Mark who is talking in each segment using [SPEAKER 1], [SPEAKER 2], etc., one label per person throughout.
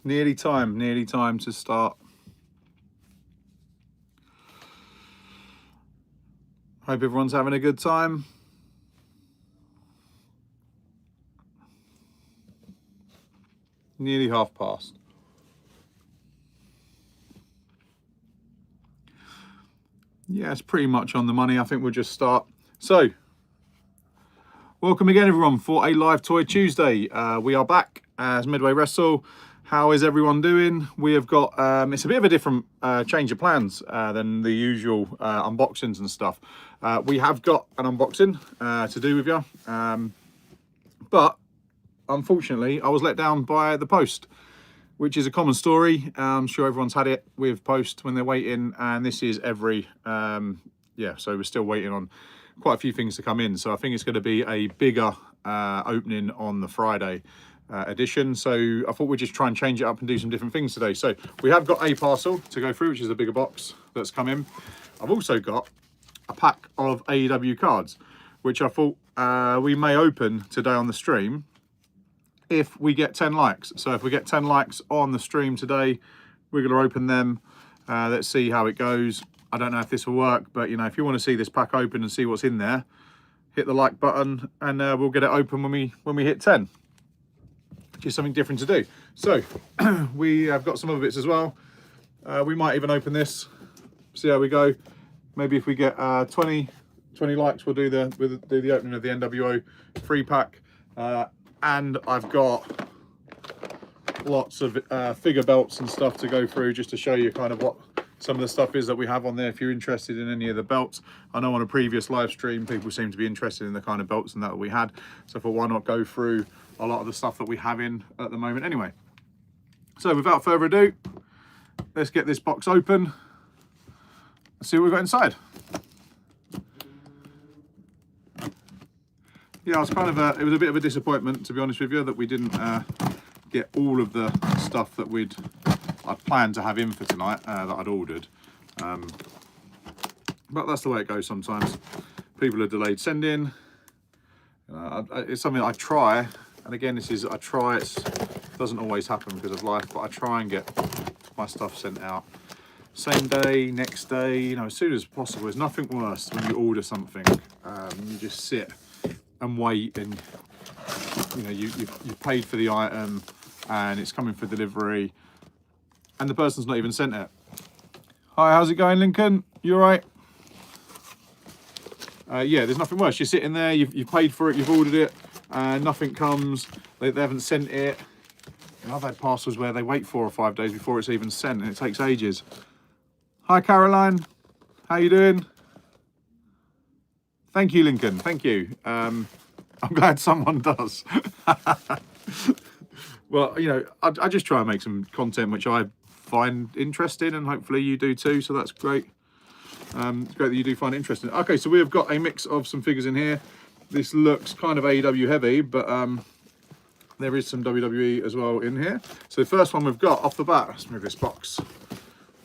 [SPEAKER 1] nearly time to start. Hope everyone's having a good time. Nearly half past. Yeah, it's pretty much on the money. I think we'll just start. So, welcome again, everyone, for a live Toy Tuesday. We are back as Medway Wrestle. How is everyone doing? We have got, it's a bit of a different change of plans than the usual unboxings and stuff. We have got an unboxing to do with you, but unfortunately, I was let down by the post, which is a common story. I'm sure everyone's had it with post when they're waiting, and this is every, yeah, so we're still waiting on quite a few things to come in. So I think it's going to be a bigger opening on the Friday edition. So I thought we'd just try and change it up and do some different things today. So we have got a parcel to go through, which is a bigger box that's come in. I've also got a pack of AEW cards, which I thought we may open today on the stream if we get 10 likes. So if we get 10 likes on the stream today, we're going to open them. Let's see how it goes. I don't know if this will work, but you know, if you want to see this pack open and see what's in there, hit the like button, and we'll get it open when we hit 10. Which is something different to do. So we have got some other bits as well. We might even open this, see how we go. Maybe if we get 20 likes, we'll do the opening of the NWO free pack. And I've got lots of figure belts and stuff to go through, just to show you kind of what some of the stuff is that we have on there if you're interested in any of the belts. I know on a previous live stream people seem to be interested in the kind of belts and that we had, so I thought why not go through a lot of the stuff that we have in at the moment anyway. So without further ado, let's get this box open. Let's see what we've got inside. Yeah, it was kind of it was a bit of a disappointment, to be honest with you, that we didn't get all of the stuff that I'd planned to have in for tonight, that I'd ordered. But that's the way it goes sometimes. People are delayed sending. It's something I try, and again, I try, it doesn't always happen because of life, but I try and get my stuff sent out same day, next day, you know, as soon as possible. There's nothing worse when you order something, you just sit and wait, and you know, you've paid for the item and it's coming for delivery and the person's not even sent it. Hi, how's it going, Lincoln? You all right? Yeah, there's nothing worse. You're sitting there, you've paid for it, you've ordered it, and nothing comes. They haven't sent it. And I've had parcels where they wait 4 or 5 days before it's even sent, and it takes ages. Hi, Caroline. How you doing? Thank you, Lincoln. Thank you. I'm glad someone does. Well, you know, I just try and make some content which I find interesting, and hopefully you do too, so that's great. It's great that you do find it interesting. Okay, so we have got a mix of some figures in here. This looks kind of AEW heavy, but there is some WWE as well in here. So the first one we've got off the bat, let's move this box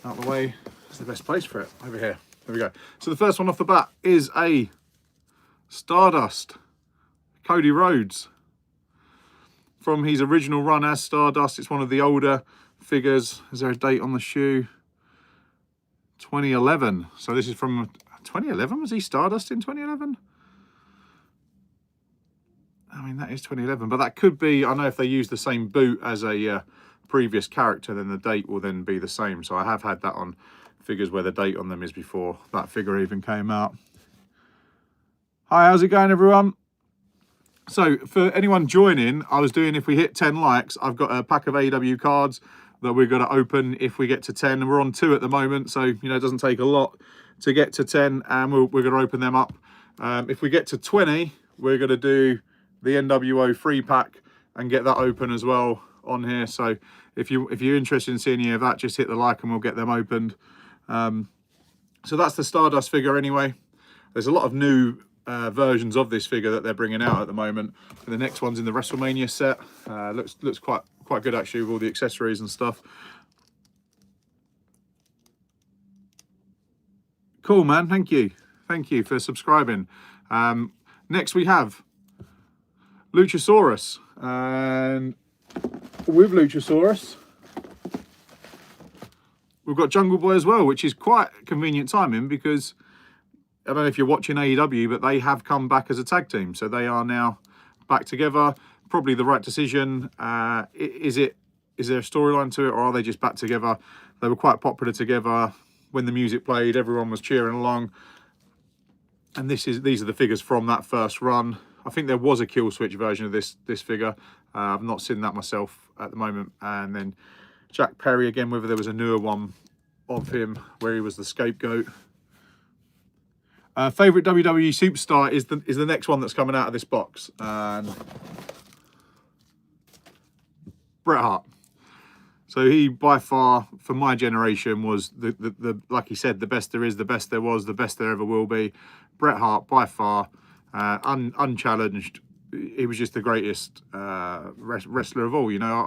[SPEAKER 1] out of the way. It's the best place for it, over here. There we go. So the first one off the bat is a Stardust, Cody Rhodes. From his original run as Stardust, it's one of the older figures. Is there a date on the shoe? 2011. So this is from 2011. Was he Stardust in 2011? I mean, that is 2011, but that could be, I know if they use the same boot as a previous character, then the date will then be the same. So I have had that on figures where the date on them is before that figure even came out. Hi, how's it going, everyone? So for anyone joining, I was doing, if we hit 10 likes, I've got a pack of AEW cards that we're going to open if we get to 10, and we're on 2 at the moment, so you know, it doesn't take a lot to get to 10, and we're going to open them up. If we get to 20, we're going to do the NWO free pack and get that open as well on here. So if you're interested in seeing any of that, just hit the like and we'll get them opened. So that's the Stardust figure anyway. There's a lot of new versions of this figure that they're bringing out at the moment. And the next one's in the WrestleMania set. Looks quite good actually, with all the accessories and stuff. Cool, man. Thank you for subscribing. Next we have Luchasaurus, and with Luchasaurus we've got Jungle Boy as well, which is quite convenient timing because I don't know if you're watching AEW, but they have come back as a tag team. So they are now back together. Probably the right decision. Is there a storyline to it, or are they just back together? They were quite popular together. When the music played, everyone was cheering along. And these are the figures from that first run. I think there was a Kill Switch version of this figure. I've not seen that myself at the moment. And then Jack Perry again, whether there was a newer one of him where he was the scapegoat. Favorite WWE superstar is the next one that's coming out of this box. And Bret Hart. So he, by far, for my generation, was the like he said, the best there is, the best there was, the best there ever will be. Bret Hart, by far, unchallenged. He was just the greatest wrestler of all. You know,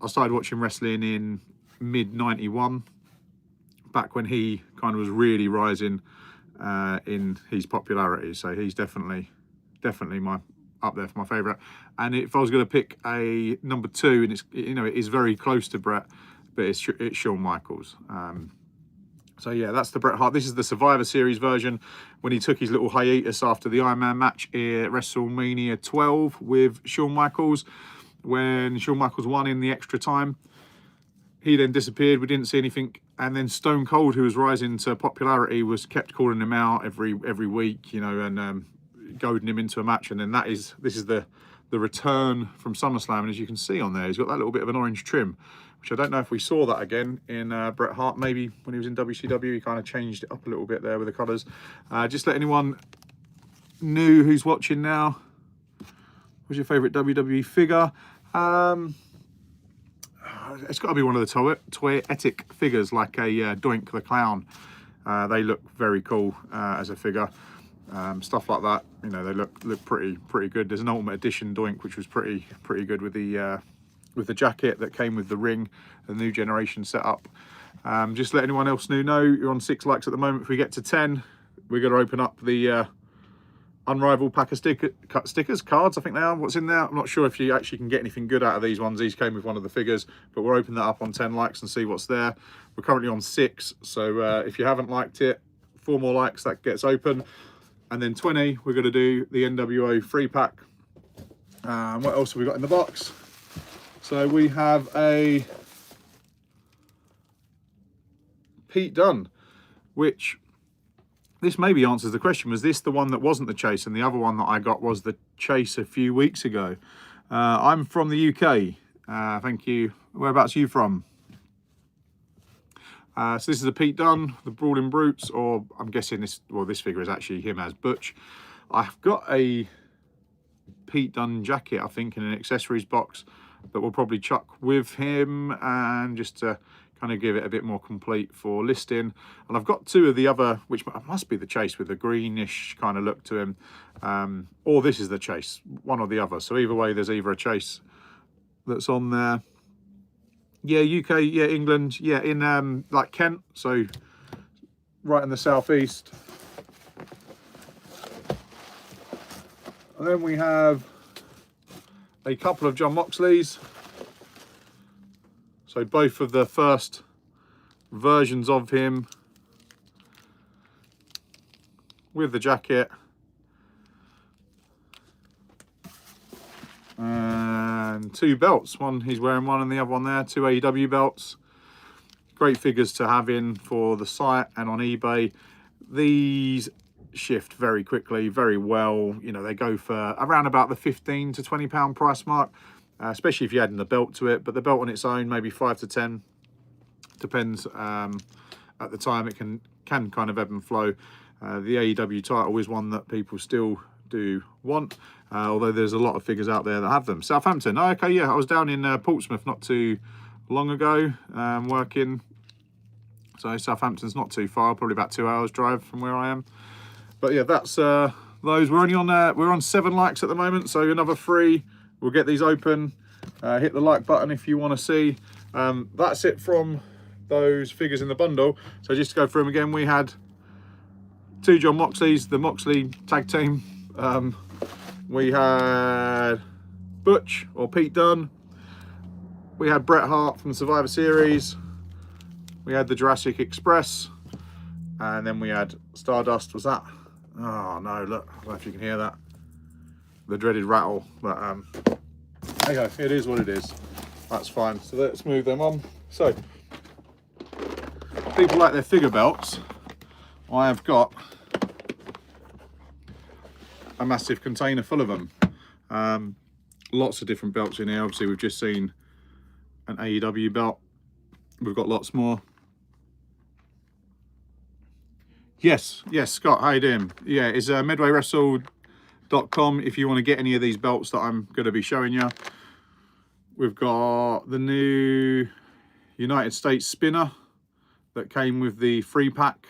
[SPEAKER 1] I started watching wrestling in mid-91, back when he kind of was really rising in his popularity. So he's definitely my up there for my favourite. And if I was going to pick a number 2, and it is very close to Bret, but it's Shawn Michaels. So yeah, that's the Bret Hart. This is the Survivor Series version when he took his little hiatus after the Iron Man match at WrestleMania 12 with Shawn Michaels, when Shawn Michaels won in the extra time. He then disappeared. We didn't see anything. And then Stone Cold, who was rising to popularity, kept calling him out every week, you know, and goading him into a match. And then this is the return from SummerSlam, and as you can see on there, he's got that little bit of an orange trim, which I don't know if we saw that again in Bret Hart. Maybe when he was in WCW, he kind of changed it up a little bit there with the colours. Just let anyone new who's watching now, what's your favourite WWE figure? It's got to be one of the toyetic figures, like a Doink the Clown. They look very cool as a figure. Stuff like that, you know, they look pretty good. There's an Ultimate Edition Doink, which was pretty good with the jacket that came with the ring, the new generation setup. Just let anyone else new know, you're on 6 likes at the moment. If we get to 10, we're going to open up the Unrivaled pack of cards, I think they are. What's in there? I'm not sure if you actually can get anything good out of these ones. These came with one of the figures, but we'll open that up on 10 likes and see what's there. We're currently on 6, so if you haven't liked it, 4 more likes, that gets open. And then 20, we're going to do the NWO 3-pack. What else have we got in the box? So we have a Pete Dunne, which this maybe answers the question. Was this the one that wasn't the chase? And the other one that I got was the chase a few weeks ago. I'm from the UK. Thank you. Whereabouts are you from? So this is a Pete Dunne, the Brawling Brutes, or I'm guessing this figure is actually him as Butch. I've got a Pete Dunne jacket, I think, in an accessories box that we'll probably chuck with him, and just to kind of give it a bit more complete for listing. And I've got 2 of the other, which must be the chase with the greenish kind of look to him, or this is the chase, one or the other. So either way, there's either a chase that's on there. Yeah, UK, yeah, England, yeah, in like Kent, so right in the southeast. And then we have a couple of John Moxleys. So both of the first versions of him with the jacket. And 2 belts, one he's wearing one and the other one there, 2 AEW belts. Great figures to have in for the site and on eBay. These shift very quickly, very well. You know, they go for around about the £15 to £20 price mark, especially if you add in the belt to it. But the belt on its own, maybe 5 to 10, depends. At the time, it can kind of ebb and flow. The AEW title is one that people still do want, although there's a lot of figures out there that have them. Southampton, oh, okay, yeah, I was down in Portsmouth not too long ago, working. So Southampton's not too far, probably about 2 hours drive from where I am. But yeah, that's those. We're only on we're on 7 likes at the moment, so another 3. We'll get these open. Hit the like button if you want to see. That's it from those figures in the bundle. So just to go through them again, we had 2 John Moxleys, the Moxley tag team. We had Butch or Pete Dunne. We had Bret Hart from the Survivor Series. We had the Jurassic Express, and then we had Stardust. Was that? Oh no, look, I don't know if you can hear that. The dreaded rattle, but hey ho, it is what it is. That's fine. So let's move them on. So, people like their figure belts. I have got a massive container full of them. Lots of different belts in here. Obviously, we've just seen an AEW belt. We've got lots more. Yes, Scott, how you doing? Yeah, it's medwaywrestle.com if you want to get any of these belts that I'm going to be showing you. We've got the new United States spinner that came with the free pack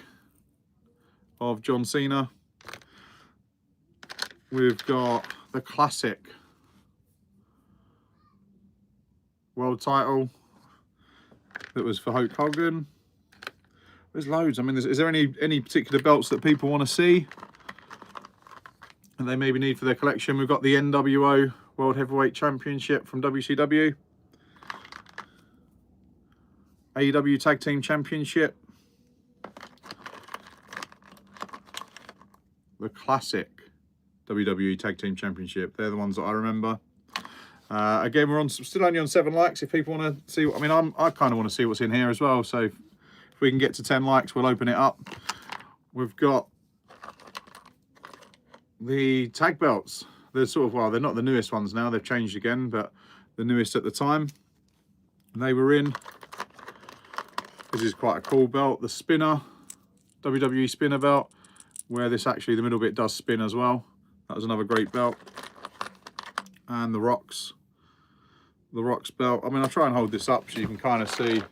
[SPEAKER 1] of John Cena. We've got the classic world title that was for Hulk Hogan. There's loads. I mean, is there any particular belts that people want to see and they maybe need for their collection? We've got the NWO World Heavyweight Championship from WCW. AEW Tag Team Championship. The classic WWE Tag Team Championship. They're the ones that I remember. Again, we're still only on 7 likes. If people want to see, I mean, I kind of want to see what's in here as well. So if we can get to 10 likes, we'll open it up. We've got the tag belts. They're sort of, well, they're not the newest ones now. They've changed again, but the newest at the time. They were in. This is quite a cool belt. The spinner, WWE spinner belt, where this actually, the middle bit does spin as well. That was another great belt. And the Rocks belt. I mean, I'll try and hold this up so you can kind of see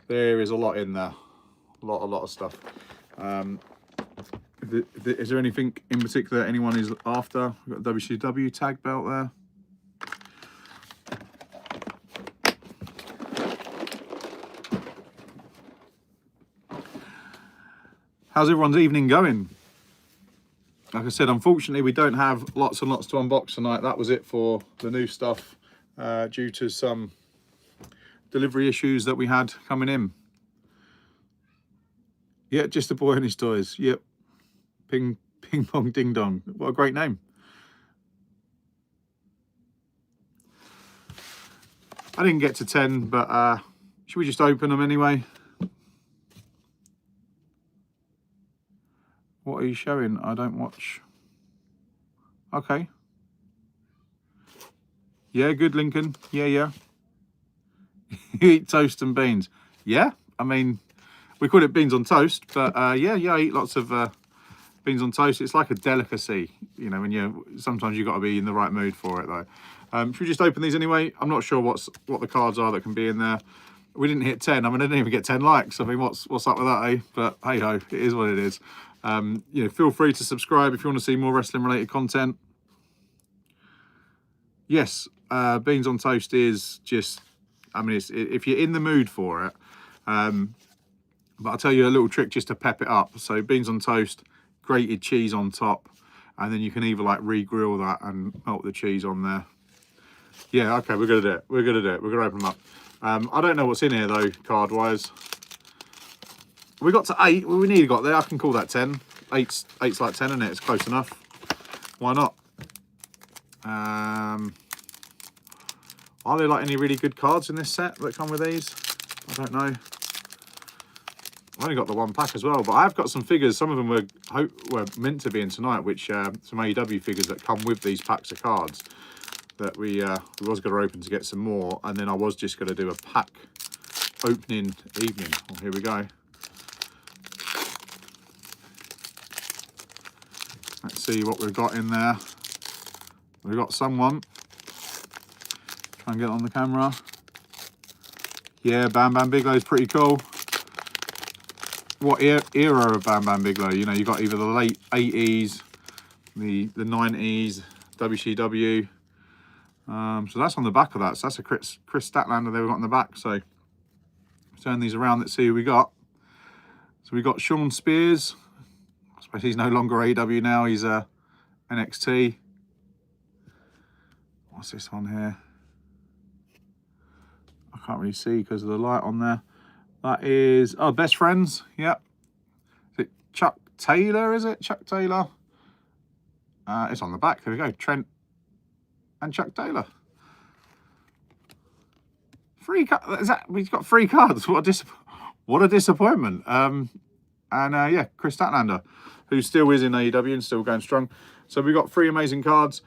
[SPEAKER 1] there is a lot in there. A lot of stuff. Is there anything in particular anyone is after? We've got a WCW tag belt there. How's everyone's evening going? Like I said, unfortunately, we don't have lots and lots to unbox tonight. That was it for the new stuff due to some delivery issues that we had coming in. Yeah, just a boy and his toys. Yep. Ping pong ding dong. What a great name. I didn't get to 10, but should we just open them anyway? What are you showing? I don't watch. Okay. Yeah, good, Lincoln. Yeah. You eat toast and beans. Yeah, I mean, we call it beans on toast, but yeah, I eat lots of beans on toast. It's like a delicacy, you know, when sometimes you've got to be in the right mood for it, though. Should we just open these anyway? I'm not sure what the cards are that can be in there. We didn't hit 10. I mean, I didn't even get 10 likes. I mean, what's up with that, eh? But hey ho, it is what it is. Feel free to subscribe if you want to see more wrestling related content. Yes, beans on toast is just, I mean, if you're in the mood for it. But I'll tell you a little trick just to pep it up. So beans on toast, grated cheese on top, and then you can either like re-grill that and melt the cheese on there. Yeah, okay, we're gonna do it. We're gonna open them up. I don't know what's in here though, card wise. We got to 8. Well, we nearly got there. I can call that 10. 8's like 10, isn't it? It's close enough. Why not? Are there like any really good cards in this set that come with these? I don't know. I've only got the 1 pack as well, but I've got some figures. Some of them were meant to be in tonight, which some AEW figures that come with these packs of cards that we was going to open to get some more, and then I was just going to do a pack opening evening. Oh, here we go. Let's see what we've got in there. We've got someone. Try and get it on the camera. Yeah, Bam Bam Bigelow's pretty cool. What era of Bam Bam Bigelow? You know, you got either the late 80s, the 90s, WCW. So that's on the back of that. So that's a Chris Statlander they were got on the back. So turn these around. Let's see who we got. So we got Sean Spears. I suppose he's no longer AEW now. He's NXT. What's this on here? I can't really see because of the light on there. That is, oh, Best Friends, yep. Is it Chuck Taylor, is it? Chuck Taylor. It's on the back, there we go. Trent and Chuck Taylor. Free card, is that, we've got 3 cards, what a disappointment. Yeah, Chris Statlander, who still is in AEW and still going strong. So we've got 3 amazing cards.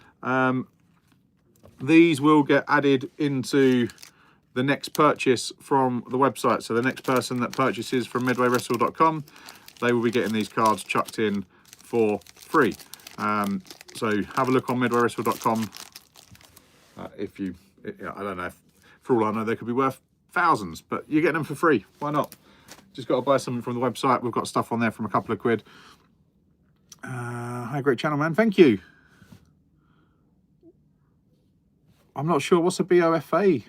[SPEAKER 1] These will get added into the next purchase from the website. So the next person that purchases from medwaywrestle.com, they will be getting these cards chucked in for free. So have a look on medwaywrestle.com. If you, I don't know, if, for all I know, they could be worth thousands, but you're getting them for free. Why not? Just got to buy something from the website. We've got stuff on there from a couple of quid. Hi, great channel, man. Thank you. I'm not sure. What's a BOFA?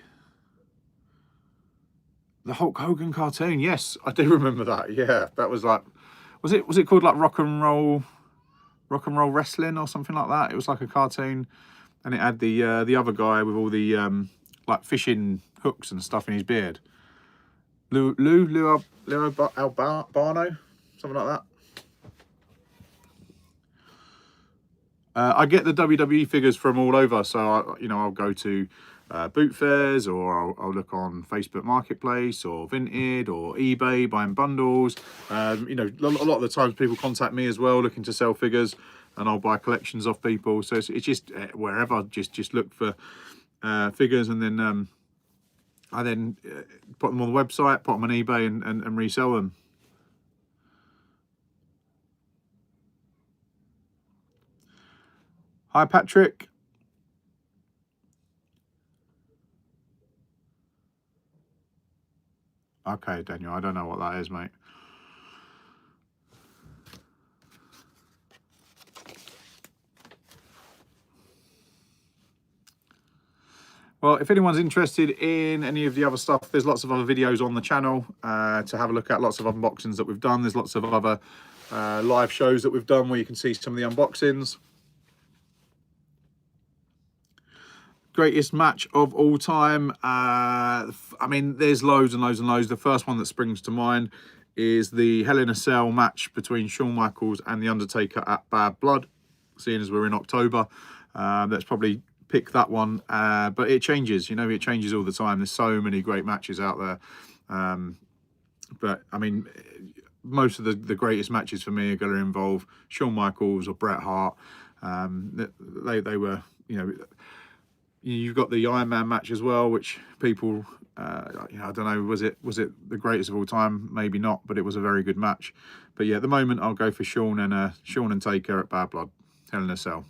[SPEAKER 1] The Hulk Hogan cartoon. Yes, I do remember that. Yeah, that was like, was it called like rock and roll wrestling or something like that? It was like a cartoon, and it had the other guy with all the like fishing hooks and stuff in his beard. Lou Albano, something like that. I get the WWE figures from all over, so I'll go to boot fairs, or I'll look on Facebook Marketplace or Vinted or eBay buying bundles. A lot of the times people contact me as well looking to sell figures, and I'll buy collections off people. So it's just wherever, just look for figures, and then I then put them on the website, put them on eBay, and resell them. Hi, Patrick. Okay, Daniel, I don't know what that is, mate. Well, if anyone's interested in any of the other stuff, there's lots of other videos on the channel to have a look at, lots of unboxings that we've done. There's lots of other live shows that we've done where you can see some of the unboxings. Greatest match of all time. I mean, there's loads and loads and loads. The first one that springs to mind is the Hell in a Cell match between Shawn Michaels and The Undertaker at Bad Blood. Seeing as we're in October, let's probably pick that one. But it changes, it changes all the time. There's so many great matches out there. But I mean, most of the greatest matches for me are going to involve Shawn Michaels or Bret Hart. They were, you've got the Iron Man match as well, which people, I don't know, was it the greatest of all time? Maybe not, but it was a very good match. But yeah, at the moment, I'll go for Shawn and Taker at Bad Blood, Hell in a Cell,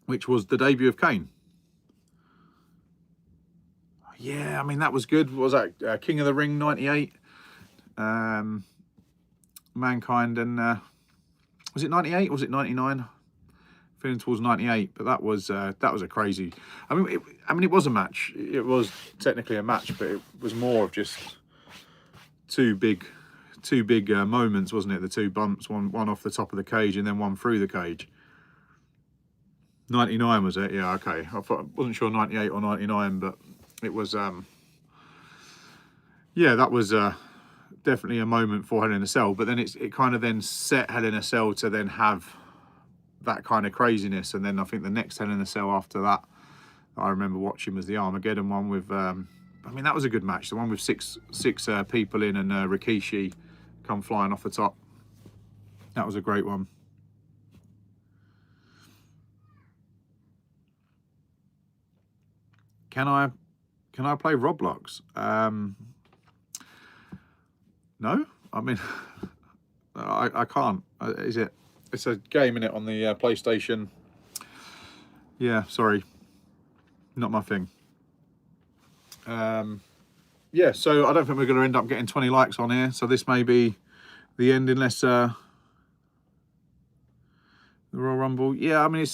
[SPEAKER 1] which was the debut of Kane. Yeah, I mean, that was good. What was that? King of the Ring 98. Mankind and was it 98 or was it 99? Feeling towards 98, but that was a crazy. I mean, it was a match. It was technically a match, but it was more of just two big moments, wasn't it? The 2 bumps, one off the top of the cage and then one through the cage. 99 was it? Yeah, okay. I wasn't sure 98 or 99, but it was. Yeah, that was definitely a moment for Hell in a Cell. But then it kind of then set Hell in a Cell to then have that kind of craziness, and then I think the next Hell in a Cell after that I remember watching was the Armageddon one with I mean, that was a good match, the one with six people in and Rikishi come flying off the top. That was a great one. Can I play Roblox? No, I mean I can't. Is it? It's a game in it on the PlayStation. Yeah, sorry, not my thing. Yeah, so I don't think we're going to end up getting 20 likes on here. So this may be the end, unless the Royal Rumble. Yeah, I mean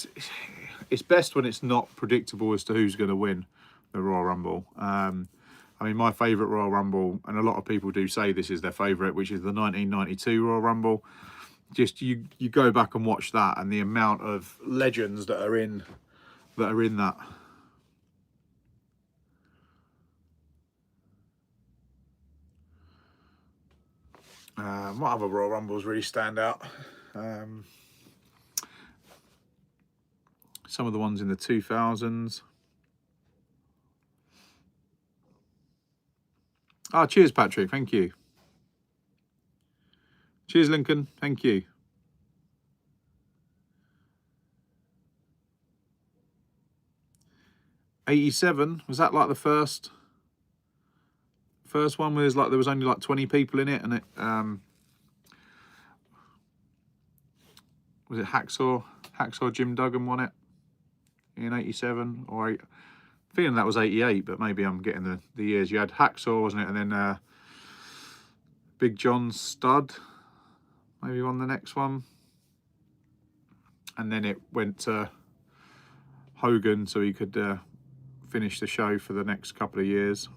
[SPEAKER 1] it's best when it's not predictable as to who's going to win the Royal Rumble. I mean, my favourite Royal Rumble, and a lot of people do say this is their favourite, which is the 1992 Royal Rumble. Just you go back and watch that, and the amount of legends that are in that. What other Royal Rumbles really stand out? Some of the ones in the 2000s. Ah, cheers, Patrick. Thank you. Cheers, Lincoln. Thank you. '87, was that like the first one? Where there was only like 20 people in it, and it was it Hacksaw Jim Duggan won it in '87 or feeling that was '88, but maybe I'm getting the years. You had Hacksaw, wasn't it, and then Big John Studd maybe won the next one, and then it went to Hogan so he could finish the show for the next couple of years.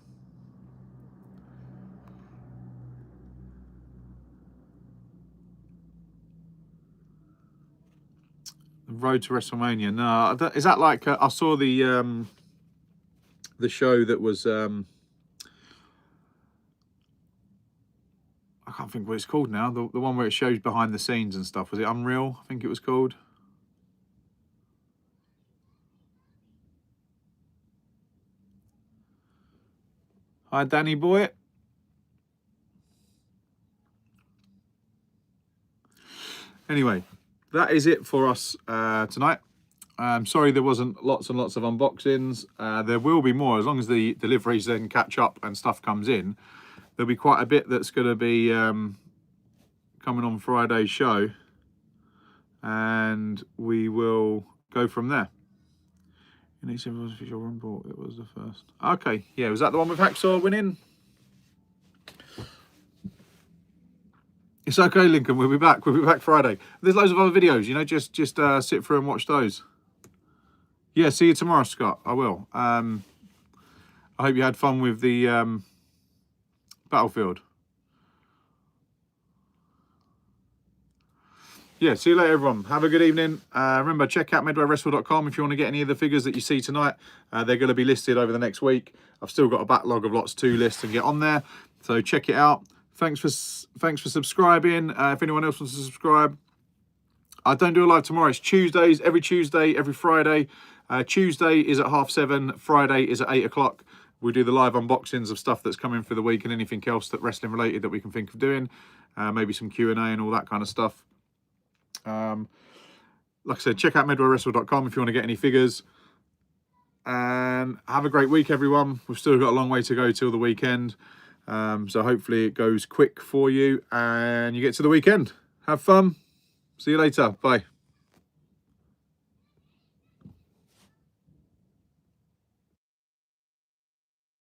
[SPEAKER 1] The Road to WrestleMania. No, is that like I saw the show that was I can't think what it's called now. The one where it shows behind the scenes and stuff. Was it Unreal? I think it was called. Hi, Danny boy. Anyway, that is it for us tonight. I'm sorry there wasn't lots and lots of unboxings. There will be more as long as the deliveries then catch up and stuff comes in. There'll be quite a bit that's going to be coming on Friday's show, and we will go from there. In each official rumble, it was the first. Okay, yeah, was that the one with Hacksaw winning? It's okay, Lincoln. We'll be back. We'll be back Friday. There's loads of other videos. You know, just sit through and watch those. Yeah, see you tomorrow, Scott. I will. I hope you had fun with the Battlefield. Yeah, see you later, everyone. Have a good evening. Remember, check out medwaywrestle.com if you want to get any of the figures that you see tonight. They're going to be listed over the next week. I've still got a backlog of lots to list and get on there, so check it out. Thanks for subscribing. If anyone else wants to subscribe, I don't do a live tomorrow. It's Tuesdays, every Tuesday, every Friday. Tuesday is at 7:30. Friday is at 8 o'clock. We do the live unboxings of stuff that's coming for the week and anything else that wrestling related that we can think of doing. Maybe some Q&A and all that kind of stuff. Like I said, check out medwaywrestle.com if you want to get any figures. And have a great week, everyone. We've still got a long way to go till the weekend. So hopefully it goes quick for you and you get to the weekend. Have fun. See you later. Bye.